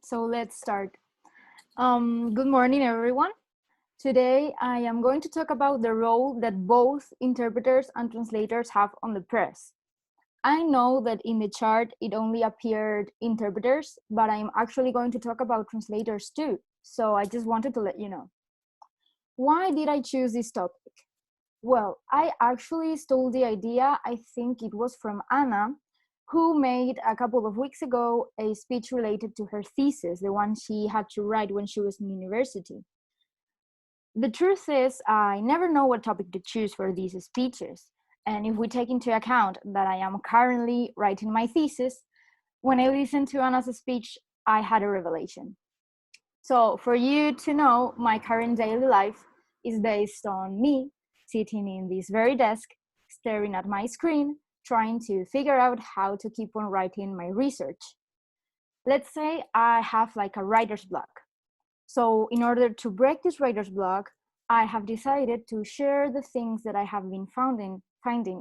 So let's start. Good morning, everyone. Today, I am going to talk about the role that both interpreters and translators have on the press. I know that in the chart it only appeared interpreters, but I'm actually going to talk about translators too. So I just wanted to let you know. Why did I choose this topic? Well, I actually stole the idea, I think it was from Anna, who made a couple of weeks ago a speech related to her thesis, the one she had to write when she was in university. The truth is, I never know what topic to choose for these speeches. And if we take into account that I am currently writing my thesis, when I listened to Anna's speech, I had a revelation. So, for you to know, my current daily life is based on me sitting in this very desk, staring at my screen, trying to figure out how to keep on writing my research. Let's say I have like a writer's block. So, in order to break this writer's block, I have decided to share the things that I have been finding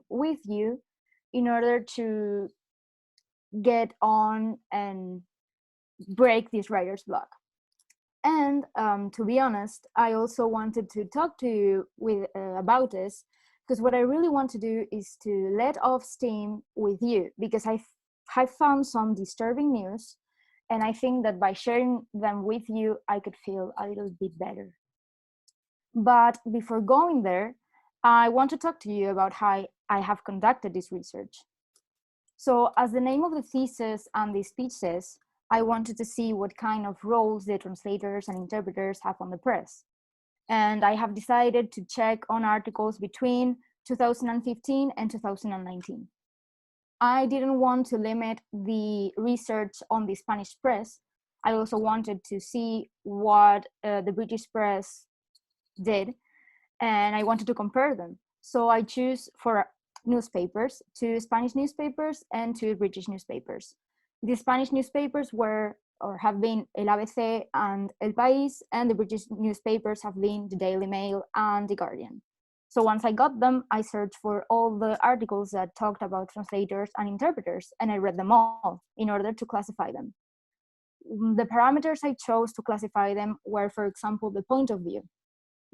with you in order to get on and break this writer's block. And to be honest, I also wanted to talk to you about this because what I really want to do is to let off steam with you because have found some disturbing news, and I think that by sharing them with you, I could feel a little bit better. But before going there, I want to talk to you about how I have conducted this research. So, as the name of the thesis and the speech says, I wanted to see what kind of roles the translators and interpreters have on the press. And I have decided to check on articles between 2015 and 2019. I didn't want to limit the research on the Spanish press. I also wanted to see what the British press did, and I wanted to compare them. So I choose for newspapers, two Spanish newspapers and two British newspapers. The Spanish newspapers were or have been El ABC and El País, and the British newspapers have been the Daily Mail and the Guardian. So once I got them, I searched for all the articles that talked about translators and interpreters, and I read them all in order to classify them. The parameters I chose to classify them were, for example, the point of view.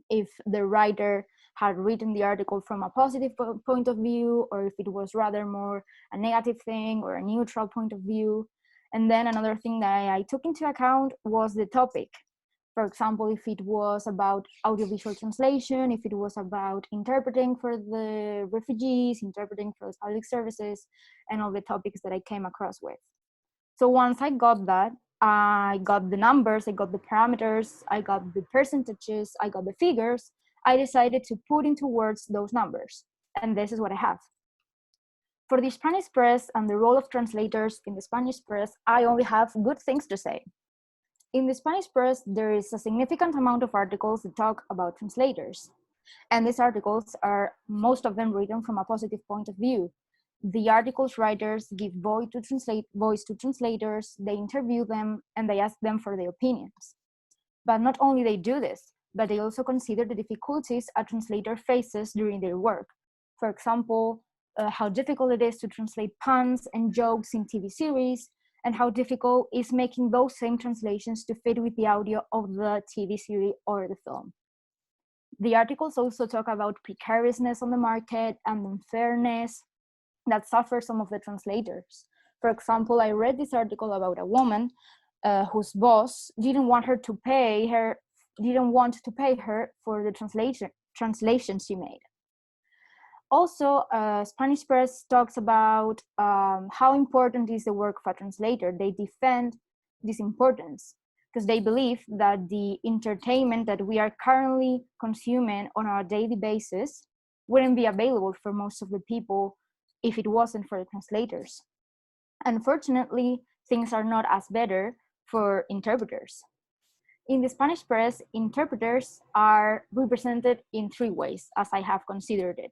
If the writer had written the article from a positive point of view, or if it was rather more a negative thing or a neutral point of view. And then another thing that I took into account was the topic. For example, if it was about audiovisual translation, if it was about interpreting for the refugees, interpreting for the public services, and all the topics that I came across with. So once I got that, I got the numbers, I got the parameters, I got the percentages, I got the figures, I decided to put into words those numbers. And this is what I have. For the Spanish press and the role of translators in the Spanish press, I only have good things to say. In the Spanish press, there is a significant amount of articles that talk about translators. And these articles are, most of them, written from a positive point of view. The articles writers give voice to translators, they interview them, and they ask them for their opinions. But not only they do this, but they also consider the difficulties a translator faces during their work. For example, how difficult it is to translate puns and jokes in TV series, and how difficult is making those same translations to fit with the audio of the TV series or the film. The articles also talk about precariousness on the market and unfairness that suffer some of the translators. For example, I read this article about a woman whose boss didn't want to pay her for the translation she made. Also, Spanish press talks about how important is the work of a translator. They defend this importance because they believe that the entertainment that we are currently consuming on a daily basis wouldn't be available for most of the people if it wasn't for the translators. Unfortunately, things are not as better for interpreters. In the Spanish press, interpreters are represented in three ways, as I have considered it.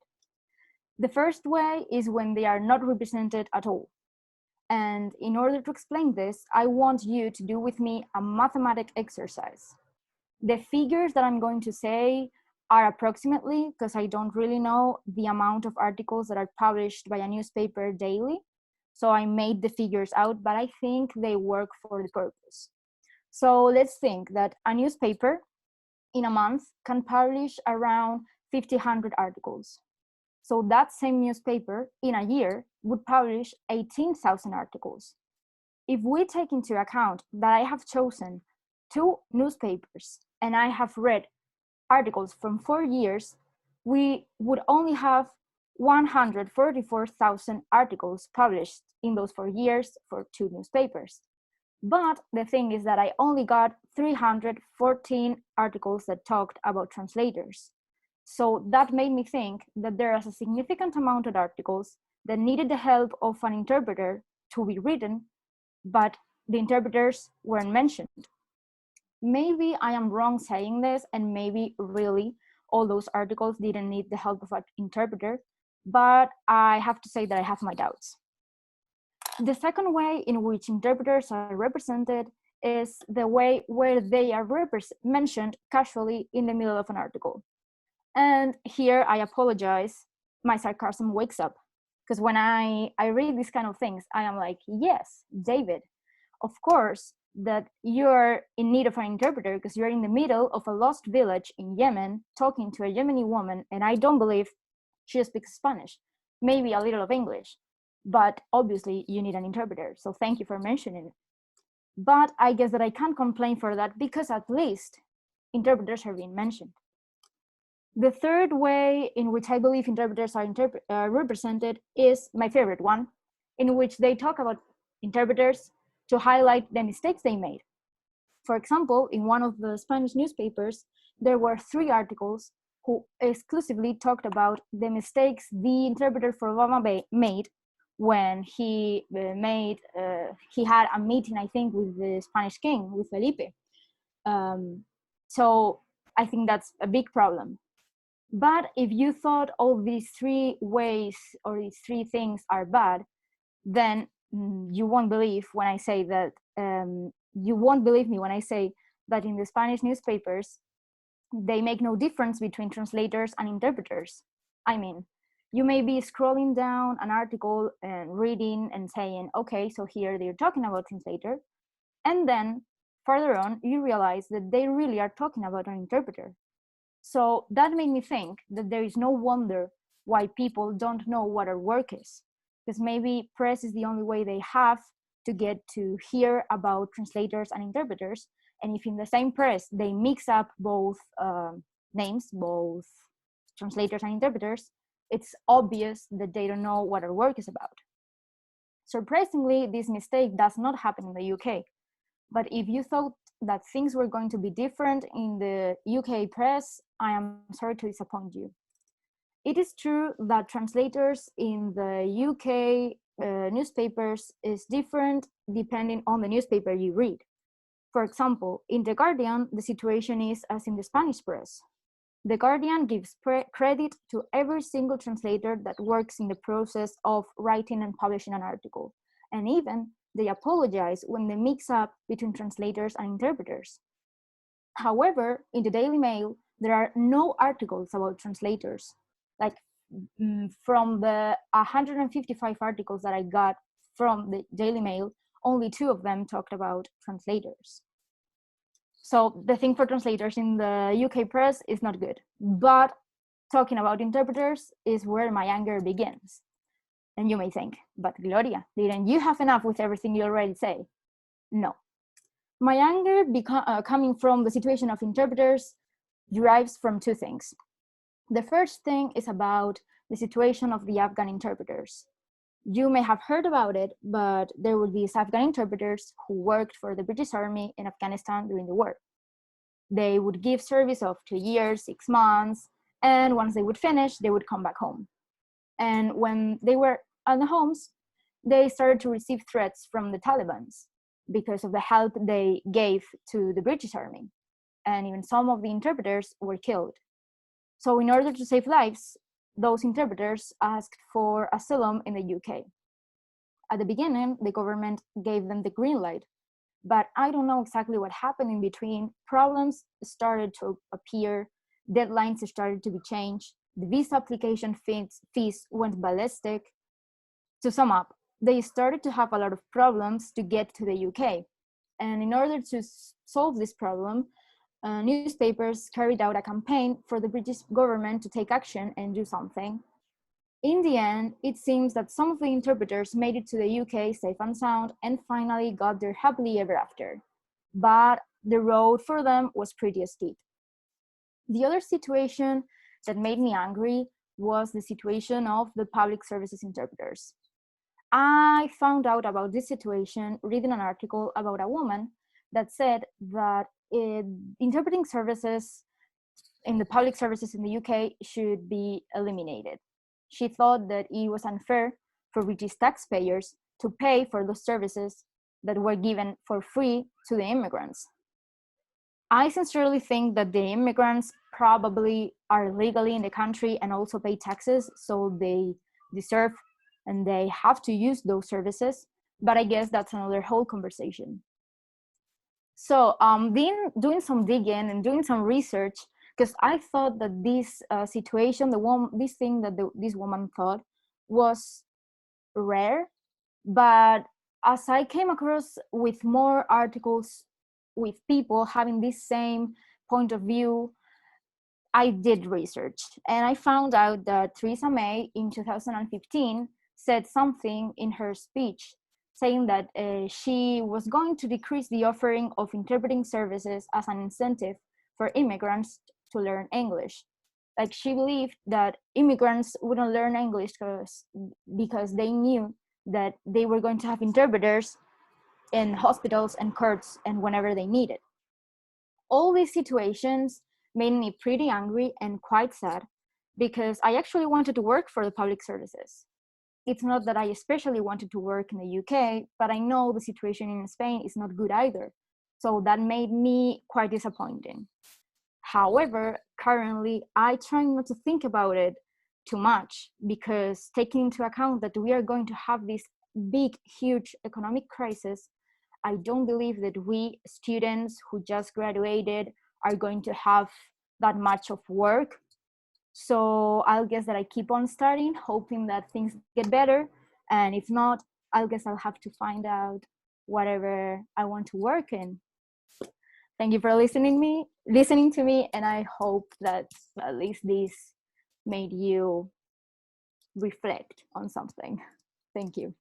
The first way is when they are not represented at all. And in order to explain this, I want you to do with me a mathematic exercise. The figures that I'm going to say are approximately, because I don't really know the amount of articles that are published by a newspaper daily. So I made the figures out, but I think they work for the purpose. So let's think that a newspaper in a month can publish around 1,500 articles. So that same newspaper in a year would publish 18,000 articles. If we take into account that I have chosen 2 newspapers and I have read articles from 4 years, we would only have 144,000 articles published in those 4 years for 2 newspapers. But the thing is that I only got 314 articles that talked about translators. So that made me think that there is a significant amount of articles that needed the help of an interpreter to be written, but the interpreters weren't mentioned. Maybe I am wrong saying this, and maybe really all those articles didn't need the help of an interpreter, but I have to say that I have my doubts. The second way in which interpreters are represented is the way where they are mentioned casually in the middle of an article. And here I apologize, my sarcasm wakes up, because when I read these kind of things, I am like, yes, David, of course that you're in need of an interpreter because you're in the middle of a lost village in Yemen talking to a Yemeni woman, and I don't believe she speaks Spanish, maybe a little of English, but obviously you need an interpreter, so thank you for mentioning it. But I guess that I can't complain for that because at least interpreters are being mentioned. The third way in which I believe interpreters are represented is my favorite one, in which they talk about interpreters to highlight the mistakes they made. For example, in one of the Spanish newspapers, there were 3 articles who exclusively talked about the mistakes the interpreter for Obama made when he had a meeting, I think, with the Spanish king, with Felipe. So I think that's a big problem. But if you thought all these 3 ways or these 3 things are bad, then you won't believe when I say that, you won't believe me when I say that in the Spanish newspapers, they make no difference between translators and interpreters. I mean, you may be scrolling down an article and reading and saying, okay, so here they're talking about translator. And then further on, you realize that they really are talking about an interpreter. So that made me think that there is no wonder why people don't know what our work is, because maybe press is the only way they have to get to hear about translators and interpreters. And if in the same press they mix up both names, both translators and interpreters, it's obvious that they don't know what our work is about. Surprisingly, this mistake does not happen in the UK. But if you thought that things were going to be different in the UK press, I am sorry to disappoint you. It is true that translators in the UK newspapers is different depending on the newspaper you read. For example, in The Guardian, the situation is as in the Spanish press. The Guardian gives credit to every single translator that works in the process of writing and publishing an article. And even they apologize when they mix up between translators and interpreters. However, in the Daily Mail, there are no articles about translators. Like from the 155 articles that I got from the Daily Mail, only 2 of them talked about translators. So the thing for translators in the UK press is not good. But talking about interpreters is where my anger begins. And you may think, but Gloria, didn't you have enough with everything you already say? No. My anger coming from the situation of interpreters derives from 2 things. The first thing is about the situation of the Afghan interpreters. You may have heard about it, but there were these Afghan interpreters who worked for the British Army in Afghanistan during the war. They would give service of 2 years, 6 months, and once they would finish, they would come back home. And when they were at the homes, they started to receive threats from the Taliban because of the help they gave to the British Army. And even some of the interpreters were killed. So in order to save lives, those interpreters asked for asylum in the UK. At the beginning, the government gave them the green light, but I don't know exactly what happened in between. Problems started to appear, deadlines started to be changed, the visa application fees went ballistic. To sum up, they started to have a lot of problems to get to the UK. And in order to solve this problem, newspapers carried out a campaign for the British government to take action and do something. In the end, it seems that some of the interpreters made it to the UK safe and sound and finally got there happily ever after. But the road for them was pretty steep. The other situation that made me angry was the situation of the public services interpreters. I found out about this situation reading an article about a woman that said that interpreting services in the public services in the UK should be eliminated. She thought that it was unfair for British taxpayers to pay for those services that were given for free to the immigrants. I sincerely think that the immigrants probably are legally in the country and also pay taxes, so they deserve and they have to use those services, but I guess that's another whole conversation. So doing some digging and doing some research, because I thought that this situation, this thing that this woman thought was rare, but as I came across with more articles with people having this same point of view, I did research and I found out that Theresa May in 2015 said something in her speech saying that she was going to decrease the offering of interpreting services as an incentive for immigrants to learn English. Like she believed that immigrants wouldn't learn English because they knew that they were going to have interpreters in hospitals and courts and whenever they needed. All these situations made me pretty angry and quite sad because I actually wanted to work for the public services. It's not that I especially wanted to work in the UK, but I know the situation in Spain is not good either. So that made me quite disappointing. However, currently, I try not to think about it too much because taking into account that we are going to have this big, huge economic crisis, I don't believe that we students who just graduated are going to have that much of work. So I'll guess that I keep on studying, hoping that things get better. And if not, I'll guess I'll have to find out whatever I want to work in. Thank you for listening to me, and I hope that at least this made you reflect on something. Thank you.